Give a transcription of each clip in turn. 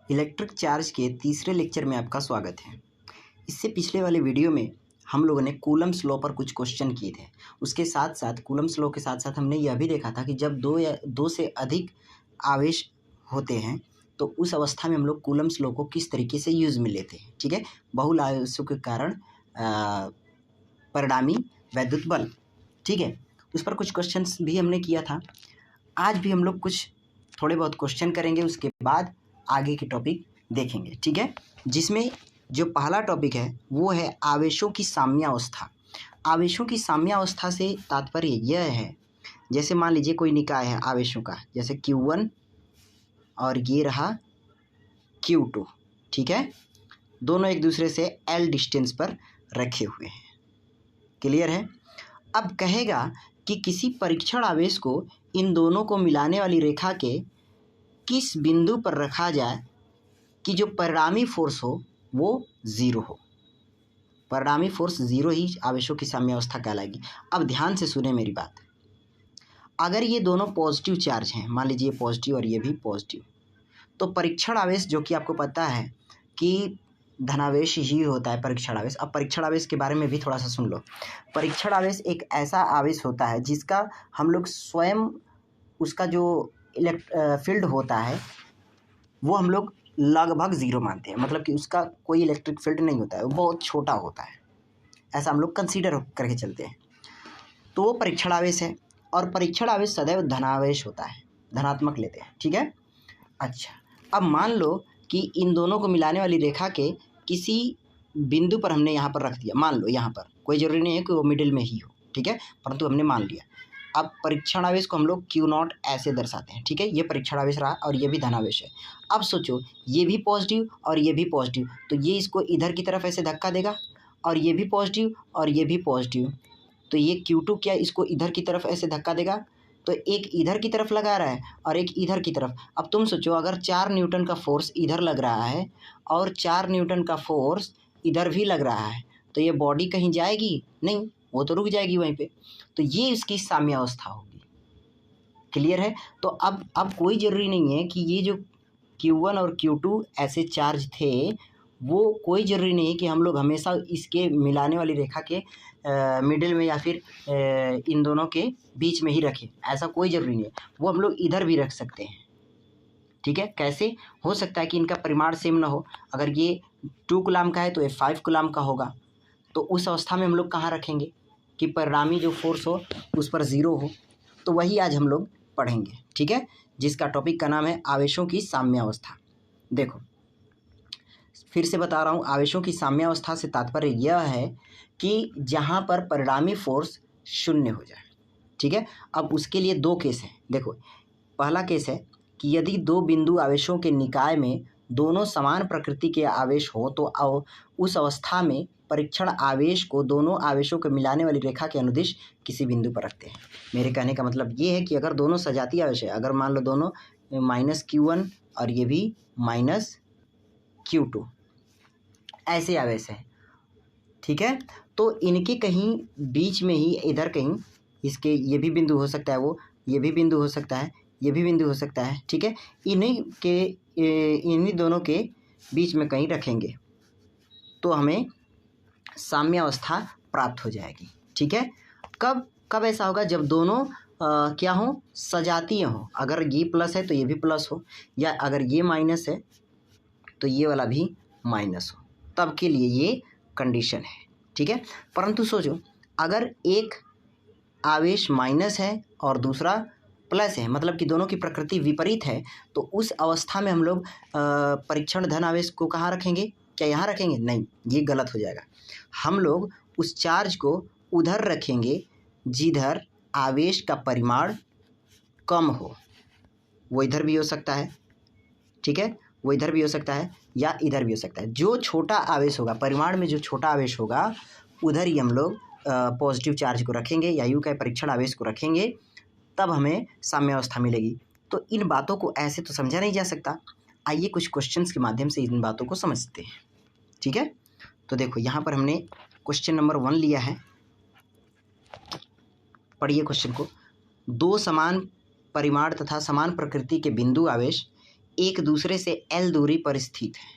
Electric charge के तीसरे lecture में आपका स्वागत है। इससे पिछले वाले वीडियो में हम लोगों ने कूलम्ब्स लॉ पर कुछ क्वेश्चन किए थे। उसके साथ साथ कूलम्ब्स लॉ के साथ साथ हमने यह भी देखा था कि जब दो से अधिक आवेश होते हैं तो उस अवस्था में हम लोग कूलम्ब्स लॉ को किस तरीके से यूज़ में लेते हैं। ठीक है, बहुल आवेशों के कारण परिणामी वैद्युत बल। ठीक है, उस पर कुछ क्वेश्चंस भी हमने किया था। आज भी हम लोग कुछ थोड़े बहुत क्वेश्चन करेंगे, उसके बाद आगे के टॉपिक देखेंगे। ठीक है, जिसमें जो पहला टॉपिक है वो है आवेशों की साम्यावस्था। आवेशों की साम्यावस्था से तात्पर्य यह है, जैसे मान लीजिए कोई निकाय है आवेशों का, जैसे Q1 और ये रहा Q2। ठीक है, दोनों एक दूसरे से L डिस्टेंस पर रखे हुए हैं। क्लियर है। अब कहेगा कि किसी परीक्षण आवेश को इन दोनों को मिलाने वाली रेखा के किस बिंदु पर रखा जाए कि जो परिणामी फोर्स हो वो ज़ीरो हो। परिणामी फोर्स ज़ीरो ही आवेशों की साम्यावस्था कहलाएगी। अब ध्यान से सुने मेरी बात। अगर ये दोनों पॉजिटिव चार्ज हैं, मान लीजिए पॉजिटिव और ये भी पॉजिटिव, तो परीक्षण आवेश, जो कि आपको पता है कि धनावेश ही होता है परीक्षण आवेश। अब परीक्षण आवेश के बारे में भी थोड़ा सा सुन लो। परीक्षण आवेश एक ऐसा आवेश होता है जिसका हम लोग स्वयं उसका जो फील्ड होता है वो हम लोग लगभग ज़ीरो मानते हैं, मतलब कि उसका कोई इलेक्ट्रिक फील्ड नहीं होता है, वो बहुत छोटा होता है, ऐसा हम लोग कंसीडर करके चलते हैं। तो वो परीक्षण आवेश है, और परीक्षण आवेश सदैव धनावेश होता है, धनात्मक लेते हैं। ठीक है। अच्छा, अब मान लो कि इन दोनों को मिलाने वाली रेखा के किसी बिंदु पर हमने यहाँ पर रख दिया। मान लो यहाँ पर, कोई ज़रूरी नहीं है कि वो मिडिल में ही हो, ठीक है, परंतु हमने मान लिया। अब परीक्षण आवेश को हम लोग Q0 ऐसे दर्शाते हैं। ठीक है, ये परीक्षण आवेश रहा और ये भी धनावेश है। अब सोचो, ये भी पॉजिटिव और ये भी पॉजिटिव, तो ये इसको इधर की तरफ ऐसे धक्का देगा, और ये भी पॉजिटिव और ये भी पॉजिटिव, तो ये Q2 क्या इसको इधर की तरफ ऐसे धक्का देगा, तो एक इधर की तरफ लगा रहा है और एक इधर की तरफ। अब तुम सोचो, अगर 4 न्यूटन का फोर्स इधर लग रहा है और 4 न्यूटन का फोर्स इधर भी लग रहा है, तो ये बॉडी कहीं जाएगी नहीं, वो तो रुक जाएगी वहीं पे। तो ये इसकी साम्यावस्था होगी। क्लियर है। तो अब कोई ज़रूरी नहीं है कि ये जो Q1 और Q2 ऐसे चार्ज थे, वो कोई ज़रूरी नहीं है कि हम लोग हमेशा इसके मिलाने वाली रेखा के मिडिल में या फिर इन दोनों के बीच में ही रखें, ऐसा कोई ज़रूरी नहीं है। वो हम लोग इधर भी रख सकते हैं। ठीक है, कैसे हो सकता है कि इनका परिमाण सेम ना हो। अगर ये 2 कूलम का है तो ये 5 कूलम का होगा, तो उस अवस्था में हम लोग कहाँ रखेंगे कि परिणामी जो फोर्स हो उस पर ज़ीरो हो। तो वही आज हम लोग पढ़ेंगे। ठीक है, जिसका टॉपिक का नाम है आवेशों की साम्यावस्था। देखो, फिर से बता रहा हूँ, आवेशों की साम्यावस्था से तात्पर्य यह है कि जहाँ पर परिणामी फोर्स शून्य हो जाए। ठीक है, अब उसके लिए दो केस हैं। देखो, पहला केस है कि यदि दो बिंदु आवेशों के निकाय में दोनों समान प्रकृति के आवेश हो तो उस अवस्था में परीक्षण आवेश को दोनों आवेशों को मिलाने वाली रेखा के अनुदिश किसी बिंदु पर रखते हैं। मेरे कहने का मतलब ये है कि अगर दोनों सजातीय आवेश है, अगर मान लो दोनों -Q1 और ये भी -Q2 ऐसे आवेश है, ठीक है, तो इनके कहीं बीच में ही इधर कहीं इसके ये भी बिंदु हो सकता है, वो ये भी बिंदु हो सकता है, ये भी बिंदु हो सकता है। ठीक है, इन्हीं दोनों के बीच में कहीं रखेंगे तो हमें साम्यावस्था प्राप्त हो जाएगी। ठीक है, कब ऐसा होगा, जब दोनों क्या हो, सजातीय हो। अगर ये प्लस है तो ये भी प्लस हो, या अगर ये माइनस है तो ये वाला भी माइनस हो, तब के लिए ये कंडीशन है। ठीक है, परंतु सोचो, अगर एक आवेश माइनस है और दूसरा प्लस है, मतलब कि दोनों की प्रकृति विपरीत है, तो उस अवस्था में हम लोग परीक्षण धन आवेश को कहाँ रखेंगे? क्या यहाँ रखेंगे? नहीं, ये गलत हो जाएगा। हम लोग उस चार्ज को उधर रखेंगे जिधर आवेश का परिमाण कम हो। वो इधर भी हो सकता है, ठीक है, वो इधर भी हो सकता है या इधर भी हो सकता है। जो छोटा आवेश होगा, परिमाण में जो छोटा आवेश होगा, उधर ही हम लोग पॉजिटिव चार्ज को रखेंगे या यूं कहें परीक्षण आवेश को रखेंगे, तब हमें साम्यावस्था मिलेगी। तो इन बातों को ऐसे तो समझा नहीं जा सकता। आइए कुछ क्वेश्चंस के माध्यम से इन बातों को समझते हैं। ठीक है, तो देखो, यहाँ पर हमने क्वेश्चन नंबर 1 लिया है। पढ़िए क्वेश्चन को। दो समान परिमाण तथा समान प्रकृति के बिंदु आवेश एक दूसरे से L दूरी पर स्थित है,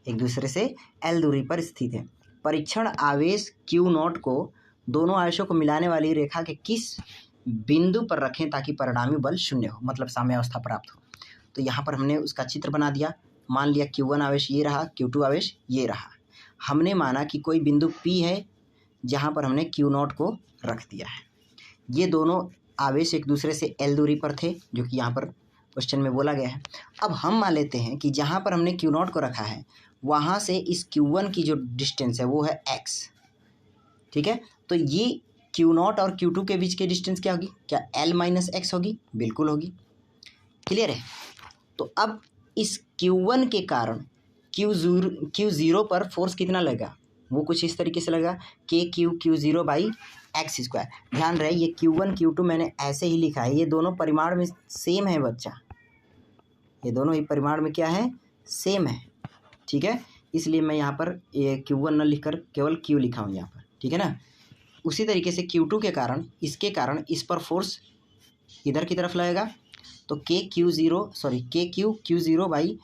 एक दूसरे से L दूरी पर स्थित है। परीक्षण आवेश Q0 को दोनों आवेशों को मिलाने वाली रेखा के किस बिंदु पर रखें ताकि परिणामी बल शून्य हो, मतलब साम्यावस्था प्राप्त हो। तो यहाँ पर हमने उसका चित्र बना दिया। मान लिया Q1 आवेश ये रहा, Q2 आवेश ये रहा। हमने माना कि कोई बिंदु P है जहाँ पर हमने Q0 को रख दिया है। ये दोनों आवेश एक दूसरे से L दूरी पर थे, जो कि यहाँ पर क्वेश्चन में बोला गया है। अब हम मान लेते हैं कि जहाँ पर हमने Q0 को रखा है वहाँ से इस Q1 की जो डिस्टेंस है वो है x, ठीक है। तो ये Q0 और Q2 के बीच की डिस्टेंस क्या होगी? क्या L माइनस एक्स होगी? बिल्कुल होगी। क्लियर है। तो अब इस Q1 के कारण Q0 पर फोर्स कितना लगेगा? वो कुछ इस तरीके से लगेगा Q0 बाई एक्स स्क्वायर। ध्यान रहे ये Q1 Q2 मैंने ऐसे ही लिखा है, ये दोनों परिमाण में सेम है बच्चा, ये दोनों ही परिमाण में क्या है? सेम है, ठीक है। इसलिए मैं यहाँ पर ये Q1 न लिखकर केवल Q लिखा हूँ यहाँ पर, ठीक है ना। उसी तरीके से Q2 के कारण, इसके कारण इस पर फोर्स इधर की तरफ लगेगा, तो KQ0 by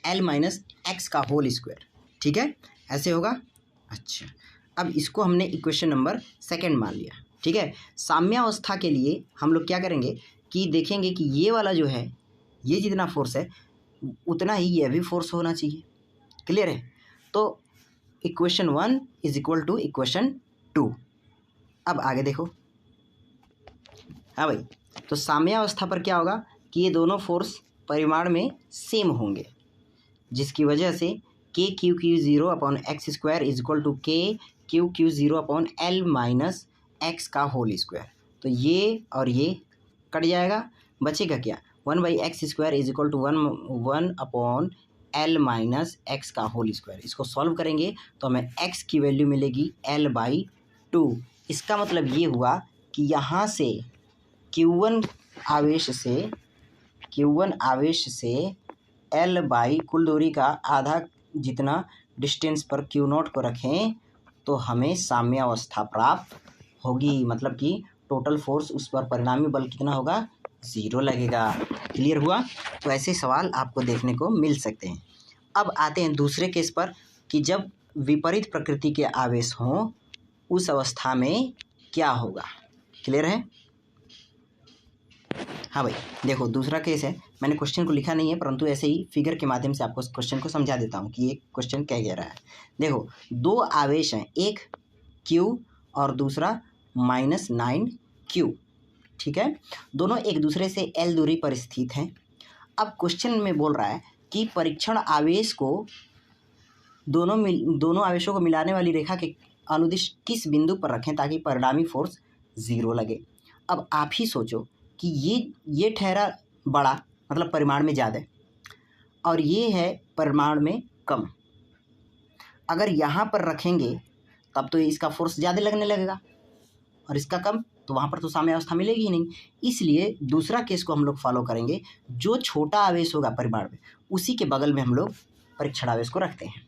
L minus x का होल स्क्वायर, ठीक है, ऐसे होगा। अच्छा, अब इसको हमने इक्वेशन नंबर 2 मान लिया, ठीक है। साम्यावस्था के लिए हम लोग क्या करेंगे कि देखेंगे कि ये वाला जो है, ये जितना फोर्स है उतना ही यह भी फोर्स होना चाहिए। क्लियर है। तो equation 1 is equal to equation 2। अब आगे देखो, हाँ भाई, तो साम्यावस्था पर क्या होगा कि ये दोनों फोर्स परिमाण में सेम होंगे, जिसकी वजह से KQ0 upon x square is equal to KQ0 upon L minus x का होल स्क्वायर। तो ये और ये कट जाएगा, बचेगा क्या? 1 by x square is equal to 1 upon L minus x का होल स्क्वायर। इसको सॉल्व करेंगे तो हमें x की वैल्यू मिलेगी L बाई 2। इसका मतलब ये हुआ कि यहाँ से Q1 आवेश से L बाई कुल दूरी का आधा जितना डिस्टेंस पर Q0 को रखें तो हमें साम्यावस्था प्राप्त होगी, मतलब कि टोटल फोर्स उस पर परिणामी बल कितना होगा? 0 लगेगा। क्लियर हुआ। तो ऐसे सवाल आपको देखने को मिल सकते हैं। अब आते हैं दूसरे केस पर कि जब विपरीत प्रकृति के आवेश हों उस अवस्था में क्या होगा। क्लियर है। हाँ भाई, देखो दूसरा केस है, मैंने क्वेश्चन को लिखा नहीं है परंतु ऐसे ही फिगर के माध्यम से आपको क्वेश्चन को समझा देता हूँ कि ये क्वेश्चन क्या कह रहा है। देखो, दो आवेश हैं, एक Q और दूसरा -9Q, ठीक है। दोनों एक दूसरे से L दूरी पर स्थित हैं। अब क्वेश्चन में बोल रहा है कि परीक्षण आवेश को दोनों आवेशों को मिलाने वाली रेखा के अनुदिश किस बिंदु पर रखें ताकि परिणामी फोर्स 0 लगे। अब आप ही सोचो कि ये ठहरा बड़ा, मतलब परिमाण में ज़्यादा, और ये है परिमाण में कम। अगर यहाँ पर रखेंगे तब तो इसका फोर्स ज़्यादा लगने लगेगा और इसका कम, तो वहाँ पर तो साम्यावस्था मिलेगी ही नहीं। इसलिए दूसरा केस को हम लोग फॉलो करेंगे, जो छोटा आवेश होगा परिमाण में उसी के बगल में हम लोग परीक्षण आवेश को रखते हैं।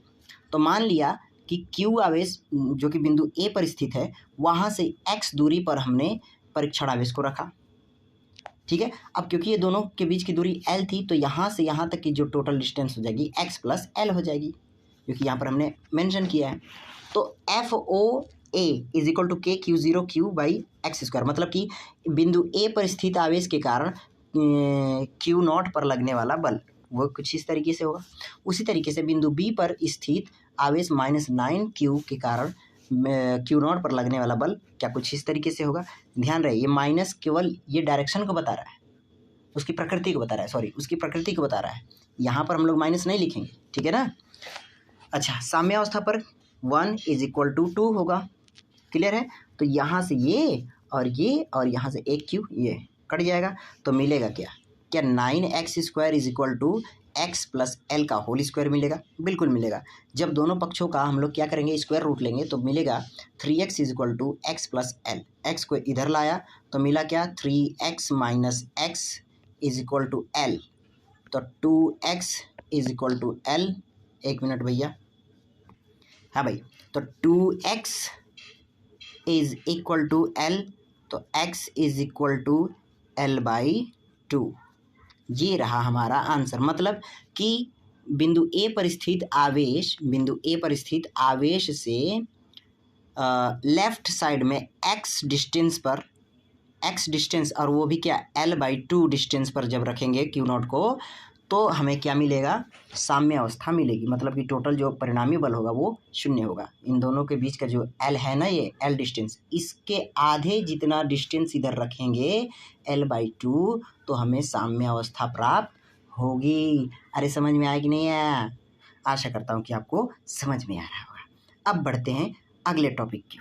तो मान लिया कि Q आवेश जो कि बिंदु A पर स्थित है, वहाँ से x दूरी पर हमने परीक्षण आवेश को रखा, ठीक है। अब क्योंकि ये दोनों के बीच की दूरी L थी तो यहाँ से यहाँ तक की जो टोटल डिस्टेंस हो जाएगी x प्लस L हो जाएगी, क्योंकि यहाँ पर हमने मेंशन किया है। तो FOA is equal to KQ0Q by x square, मतलब कि बिंदु A पर स्थित आवेश के कारण Q0 पर लगने वाला बल वो कुछ इस तरीके से होगा। उसी तरीके से बिंदु B पर स्थित आवेश -9Q के कारण Q0 पर लगने वाला बल क्या कुछ इस तरीके से होगा। ध्यान रहे, ये माइनस केवल ये डायरेक्शन को बता रहा है, उसकी प्रकृति को बता रहा है, उसकी प्रकृति को बता रहा है। यहाँ पर हम लोग माइनस नहीं लिखेंगे, ठीक है ना। अच्छा, साम्यावस्था पर 1 इज इक्वल टू 2 होगा। क्लियर है। तो यहाँ से ये और यहाँ से एक Q ये कट जाएगा, तो मिलेगा क्या 9x square is equal to x plus L का होल स्क्वायर मिलेगा। बिल्कुल मिलेगा। जब दोनों पक्षों का हम लोग क्या करेंगे, स्क्वायर रूट लेंगे तो मिलेगा 3x is equal to x plus L। x को इधर लाया तो मिला क्या 3x minus x is equal to L, तो 2x is equal to L। एक मिनट भैया, हाँ भाई, तो 2x is equal to L, तो x is equal to L by 2। ये रहा हमारा आंसर। मतलब कि बिंदु ए पर स्थित आवेश से लेफ्ट साइड में x डिस्टेंस और वो भी क्या L/2 डिस्टेंस पर जब रखेंगे Q0 को, तो हमें क्या मिलेगा, साम्य अवस्था मिलेगी। मतलब कि टोटल जो परिणामी बल होगा वो 0 होगा। इन दोनों के बीच का जो L है ना, ये L डिस्टेंस, इसके आधे जितना डिस्टेंस इधर रखेंगे L/2, तो हमें साम्य अवस्था प्राप्त होगी। अरे समझ में आया कि नहीं आया? आशा करता हूँ कि आपको समझ में आ रहा होगा। अब बढ़ते हैं अगले टॉपिक की।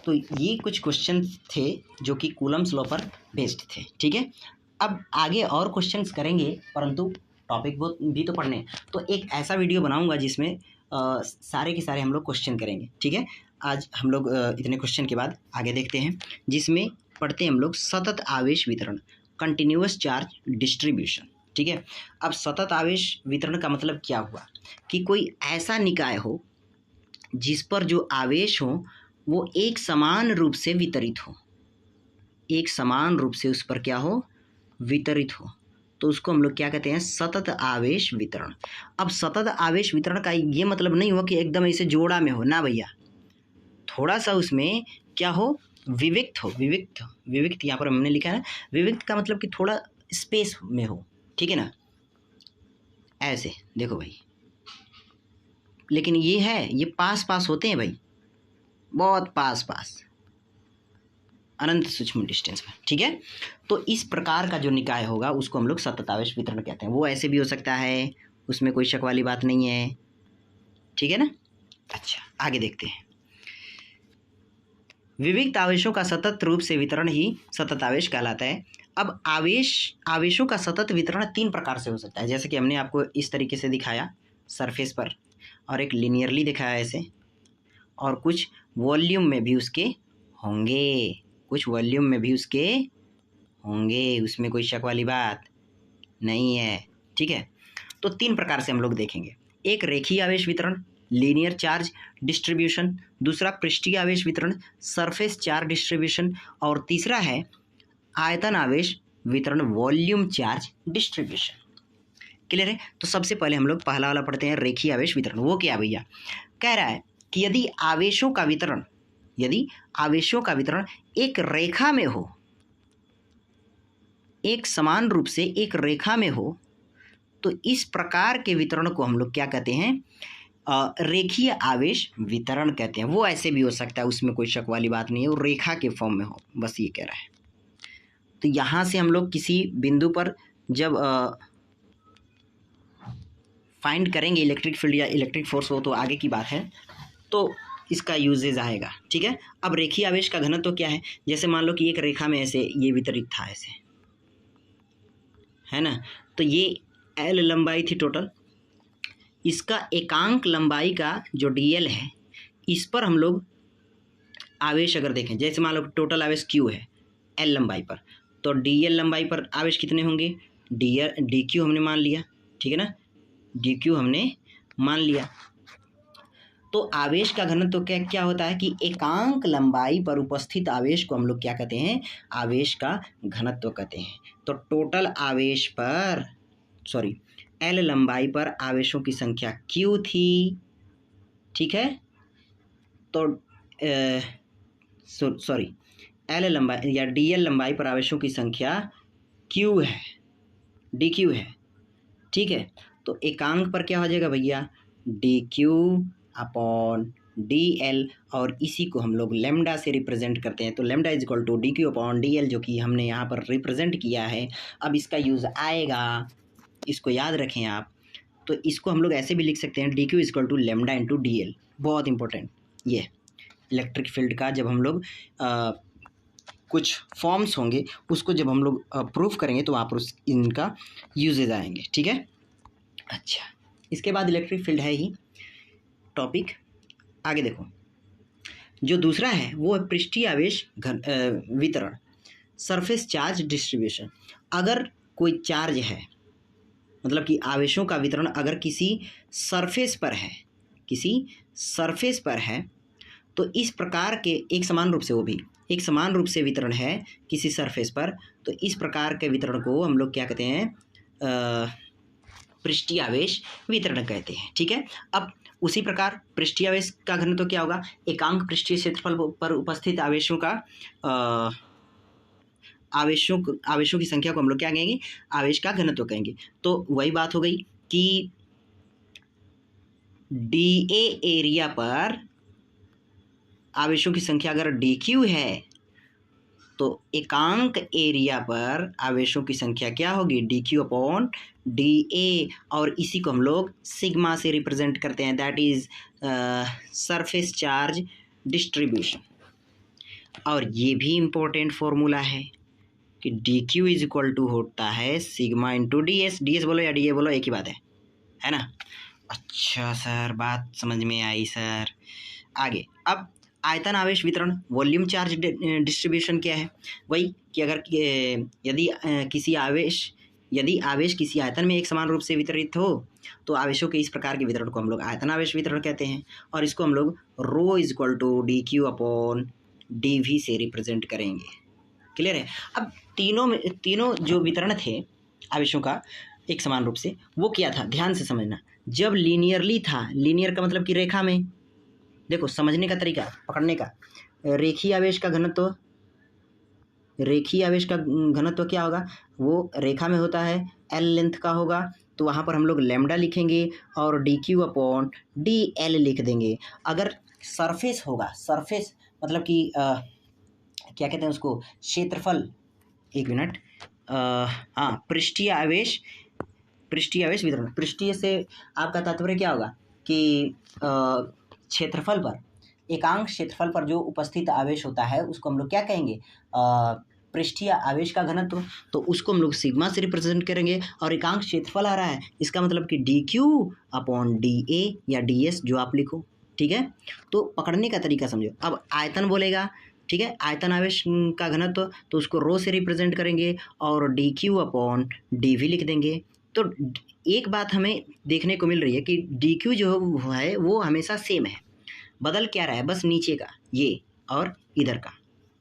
तो ये कुछ क्वेश्चन थे जो कि कूलम्स लॉ पर बेस्ड थे, ठीक है। अब आगे और क्वेश्चंस करेंगे, परंतु टॉपिक भी तो पढ़ने। तो एक ऐसा वीडियो बनाऊंगा जिसमें सारे के सारे हम लोग क्वेश्चन करेंगे, ठीक है। आज हम लोग इतने क्वेश्चन के बाद आगे देखते हैं, जिसमें पढ़ते हैं हम लोग सतत आवेश वितरण, कंटिन्यूअस चार्ज डिस्ट्रीब्यूशन, ठीक है। अब सतत आवेश वितरण का मतलब क्या हुआ कि कोई ऐसा निकाय हो जिस पर जो आवेश हो वो एक समान रूप से वितरित हो, एक समान रूप से उस पर क्या हो, वितरित हो, तो उसको हम लोग क्या कहते हैं, सतत आवेश वितरण। अब सतत आवेश वितरण का ये मतलब नहीं हो कि एकदम ऐसे जोड़ा में हो ना भैया, थोड़ा सा उसमें क्या हो, विविक्त हो। विविक्त यहाँ पर हमने लिखा है, विविक्त का मतलब कि थोड़ा स्पेस में हो, ठीक है ना, ऐसे देखो भाई। लेकिन ये है, ये पास होते हैं भाई, बहुत पास अनंत सूक्ष्म डिस्टेंस में, ठीक है। तो इस प्रकार का जो निकाय होगा उसको हम लोग सतत आवेश वितरण कहते हैं। वो ऐसे भी हो सकता है, उसमें कोई शक वाली बात नहीं है, ठीक है ना। अच्छा, आगे देखते हैं। विविक्त आवेशों का सतत रूप से वितरण ही सतत आवेश कहलाता है। अब आवेशों का सतत वितरण 3 प्रकार से हो सकता है, जैसे कि हमने आपको इस तरीके से दिखाया सरफेस पर, और एक लिनियरली दिखाया ऐसे, और कुछ वॉल्यूम में भी उसके होंगे, उसमें कोई शक वाली बात नहीं है, ठीक है। तो 3 प्रकार से हम लोग देखेंगे। एक रेखीय आवेश वितरण, लीनियर चार्ज डिस्ट्रीब्यूशन, दूसरा पृष्ठीय आवेश वितरण, सरफेस चार्ज डिस्ट्रीब्यूशन, और तीसरा है आयतन आवेश वितरण, वॉल्यूम चार्ज डिस्ट्रीब्यूशन। क्लियर है? तो सबसे पहले हम लोग पहला वाला पढ़ते हैं, रेखीय आवेश वितरण। वो क्या भैया, कह रहा है कि यदि आवेशों का वितरण एक रेखा में हो, एक समान रूप से एक रेखा में हो, तो इस प्रकार के वितरण को हम लोग क्या कहते हैं, रेखीय आवेश वितरण कहते हैं। वो ऐसे भी हो सकता है, उसमें कोई शक वाली बात नहीं है, वो रेखा के फॉर्म में हो, बस ये कह रहा है। तो यहाँ से हम लोग किसी बिंदु पर जब फाइंड करेंगे इलेक्ट्रिक फील्ड या इलेक्ट्रिक फोर्स हो, तो आगे की बात है, तो इसका यूजेज आएगा, ठीक है। अब रेखीय आवेश का घनत्व तो क्या है, जैसे मान लो कि एक रेखा में ऐसे ये वितरित था, ऐसे है ना, तो ये L लंबाई थी टोटल, इसका एकांक लंबाई का जो dl है, इस पर हम लोग आवेश अगर देखें, जैसे मान लो टोटल आवेश q है L लंबाई पर, तो dl लंबाई पर आवेश कितने होंगे, dq हमने मान लिया, ठीक है ना, dq हमने मान लिया। तो आवेश का घनत्व तो क्या होता है कि एकांक लंबाई पर उपस्थित आवेश को हम लोग क्या कहते हैं, आवेश का घनत्व कहते हैं। तो टोटल आवेश पर L लंबाई पर आवेशों की संख्या Q थी, ठीक है। तो L लंबाई या DL लंबाई पर आवेशों की संख्या Q है, DQ है, ठीक है। तो एकांक पर क्या हो जाएगा भैया, DQ अपॉन DL, और इसी को हम लोग लेमडा से रिप्रेजेंट करते हैं। तो lambda is equal to DQ upon DL, जो कि हमने यहाँ पर रिप्रेजेंट किया है। अब इसका यूज़ आएगा, इसको याद रखें आप। तो इसको हम लोग ऐसे भी लिख सकते हैं, DQ is equal to lambda into DL। बहुत इंपॉर्टेंट ये इलेक्ट्रिक फील्ड का, जब हम लोग कुछ फॉर्म्स होंगे उसको जब हम लोग प्रूफ करेंगे तो वहाँ पर इनका यूजेज आएंगे, ठीक है। अच्छा, इसके बाद इलेक्ट्रिक फील्ड है ही टॉपिक। आगे देखो, जो दूसरा है वो है पृष्ठीय आवेश वितरण, सरफेस चार्ज डिस्ट्रीब्यूशन। अगर कोई चार्ज है, मतलब कि आवेशों का वितरण अगर किसी सरफेस पर है, तो इस प्रकार के एक समान रूप से, वो भी एक समान रूप से वितरण है किसी सरफेस पर, तो इस प्रकार के वितरण को हम लोग क्या कहते हैं, पृष्ठीय आवेश वितरण कहते हैं। ठीक है, अब उसी प्रकार पृष्ठीय आवेश का घनत्व क्या होगा, एकांक पृष्ठीय क्षेत्रफल पर उपस्थित आवेशों का आवेशों की संख्या को हम लोग क्या कहेंगे, आवेश का घनत्व कहेंगे। तो वही बात हो गई कि डीए एरिया पर आवेशों की संख्या अगर डीक्यू है तो एकांक एरिया पर आवेशों की संख्या क्या होगी, डीक्यू अपॉन डीए, और इसी को हम लोग सिग्मा से रिप्रेजेंट करते हैं, that is surface charge distribution. और ये भी इंपॉर्टेंट फॉर्मूला है कि D Q is equal to होता है sigma into D S. D S बोलो या डी ए बोलो, एक ही बात है ना। अच्छा सर, बात समझ में आई सर। आगे, अब आयतन आवेश वितरण, वॉल्यूम चार्ज डिस्ट्रीब्यूशन क्या है, वही कि अगर यदि आवेश किसी आयतन में एक समान रूप से वितरित हो तो आवेशों के इस प्रकार के वितरण को हम लोग आयतन आवेश वितरण कहते हैं, और इसको हम लोग rho is equal to D Q upon D V से रिप्रेजेंट करेंगे। क्लियर है। अब तीनों जो वितरण थे आवेशों का एक समान रूप से, वो क्या था, ध्यान से समझना। जब लीनियरली था, लीनियर का मतलब कि रेखा में, देखो समझने का तरीका, पकड़ने का, रेखीय आवेश का घनत्व क्या होगा, वो रेखा में होता है, एल लेंथ का होगा, तो वहाँ पर हम लोग लैम्डा लिखेंगे और D Q upon D L लिख देंगे। अगर सरफेस होगा, सरफेस मतलब कि क्या कहते हैं उसको, क्षेत्रफल, एक मिनट, हाँ, पृष्ठीय आवेश वितरण। पृष्ठीय से आपका तात्पर्य क्या होगा कि क्षेत्रफल पर, एकांक क्षेत्रफल पर जो उपस्थित आवेश होता है उसको हम लोग क्या कहेंगे, पृष्ठीय आवेश का घनत्व, तो उसको हम लोग सिग्मा से रिप्रेजेंट करेंगे। और एकांक क्षेत्रफल आ रहा है, इसका मतलब कि D Q upon D A या डी एस, जो आप लिखो। ठीक है, तो पकड़ने का तरीका समझो। अब आयतन बोलेगा, ठीक है, आयतन आवेश का घनत्व, तो उसको रो से रिप्रेजेंट करेंगे और D Q upon D V लिख देंगे। तो एक बात हमें देखने को मिल रही है कि डी क्यू जो है वो हमेशा सेम है, बदल क्या रहा है, बस नीचे का ये और इधर का।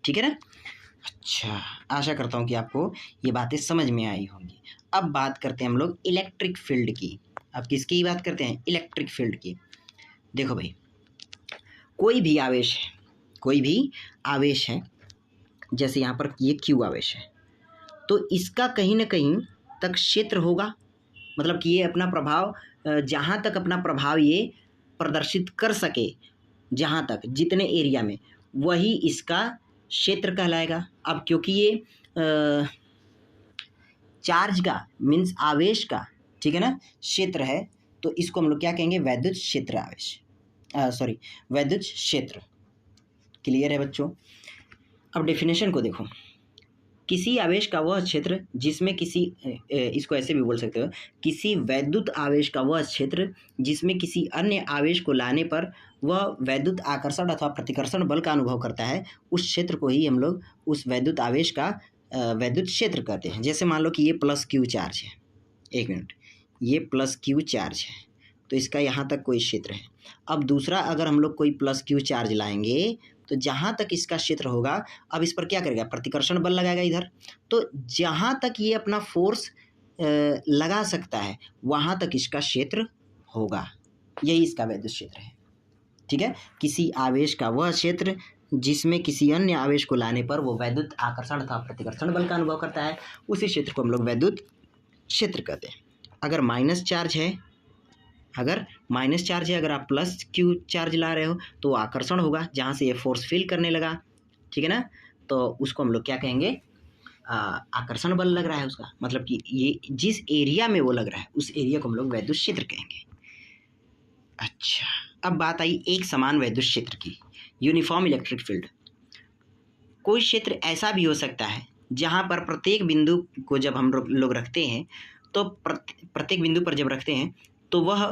ठीक है ना। अच्छा, आशा करता हूँ कि आपको ये बातें समझ में आई होंगी। अब बात करते हैं हम लोग इलेक्ट्रिक फील्ड की। अब किसकी बात करते हैं, इलेक्ट्रिक फील्ड की। देखो भाई, कोई भी आवेश है, जैसे यहाँ पर ये क्यू आवेश है, तो इसका कहीं ना कहीं तक क्षेत्र होगा, मतलब कि ये अपना प्रभाव, जहाँ तक अपना प्रभाव ये प्रदर्शित कर सके, जहाँ तक, जितने एरिया में, वही इसका क्षेत्र कहलाएगा। अब क्योंकि ये चार्ज का मीन्स आवेश का, ठीक है ना, क्षेत्र है, तो इसको हम लोग क्या कहेंगे, वैद्युत क्षेत्र आवेश, वैद्युत क्षेत्र। क्लियर है बच्चों। अब डेफिनेशन को देखो, किसी आवेश का वह क्षेत्र जिसमें इसको ऐसे भी बोल सकते हो, किसी वैद्युत आवेश का वह क्षेत्र जिसमें किसी अन्य आवेश को लाने पर वह वैद्युत आकर्षण अथवा प्रतिकर्षण बल का अनुभव करता है, उस क्षेत्र को ही हम लोग उस वैद्युत आवेश का वैद्युत क्षेत्र कहते हैं। जैसे मान लो कि ये प्लस क्यू चार्ज है, एक मिनट, ये प्लस क्यू चार्ज है, तो इसका यहाँ तक कोई क्षेत्र है। अब दूसरा, अगर हम लोग कोई प्लस क्यू चार्ज लाएंगे तो जहाँ तक इसका क्षेत्र होगा, अब इस पर क्या करेगा, प्रतिकर्षण बल लगाएगा इधर, तो जहाँ तक ये अपना फोर्स लगा सकता है वहाँ तक इसका क्षेत्र होगा, यही इसका वैद्युत क्षेत्र है। ठीक है, किसी आवेश का वह क्षेत्र जिसमें किसी अन्य आवेश को लाने पर वो वैद्युत आकर्षण अथवा प्रतिकर्षण बल का अनुभव करता है, उसी क्षेत्र को हम लोग वैद्युत क्षेत्र कहते हैं। अगर माइनस चार्ज है, अगर आप प्लस क्यू चार्ज ला रहे हो तो आकर्षण होगा, जहाँ से ये फोर्स फील करने लगा, ठीक है ना, तो उसको हम लोग क्या कहेंगे, आकर्षण बल लग रहा है उसका, मतलब कि ये जिस एरिया में वो लग रहा है उस एरिया को हम लोग वैद्युत क्षेत्र कहेंगे। अच्छा, अब बात आई एक समान वैद्युत क्षेत्र की, यूनिफॉर्म इलेक्ट्रिक फील्ड। कोई क्षेत्र ऐसा भी हो सकता है जहाँ पर प्रत्येक बिंदु को जब हम लोग रखते हैं, तो प्रत्येक बिंदु पर जब रखते हैं तो वह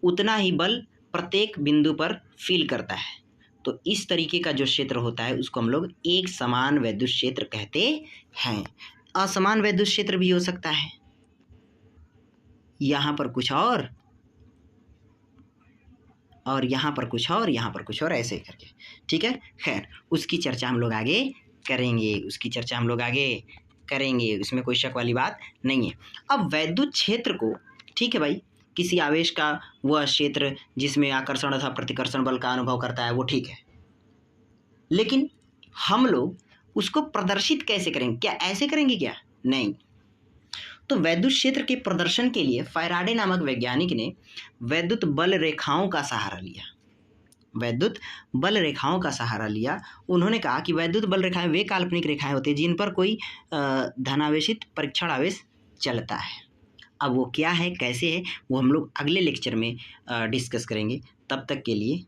उतना ही बल प्रत्येक बिंदु पर फील करता है। तो इस तरीके का जो क्षेत्र होता है उसको हम लोग एक समान वैद्युत क्षेत्र कहते हैं। असमान वैद्युत क्षेत्र भी हो सकता है, यहाँ पर कुछ और और यहाँ पर कुछ और, यहाँ पर कुछ और, ऐसे करके, ठीक है। खैर उसकी चर्चा हम लोग आगे करेंगे, उसमें कोई शक वाली बात नहीं है। अब वैद्युत क्षेत्र को, ठीक है भाई, किसी आवेश का वह क्षेत्र जिसमें आकर्षण अथवा प्रतिकर्षण बल का अनुभव करता है, वो ठीक है, लेकिन हम लोग उसको प्रदर्शित कैसे करेंगे? क्या ऐसे करेंगे क्या? नहीं। तो वैद्युत क्षेत्र के प्रदर्शन के लिए फैराडे नामक वैज्ञानिक ने वैद्युत बल रेखाओं का सहारा लिया। उन्होंने कहा कि वैद्युत बल रेखाएं वे काल्पनिक रेखाएं होती हैं जिन पर कोई धनावेशित परीक्षण आवेश चलता है। अब वो क्या है, कैसे है, वो हम लोग अगले लेक्चर में डिस्कस करेंगे। तब तक के लिए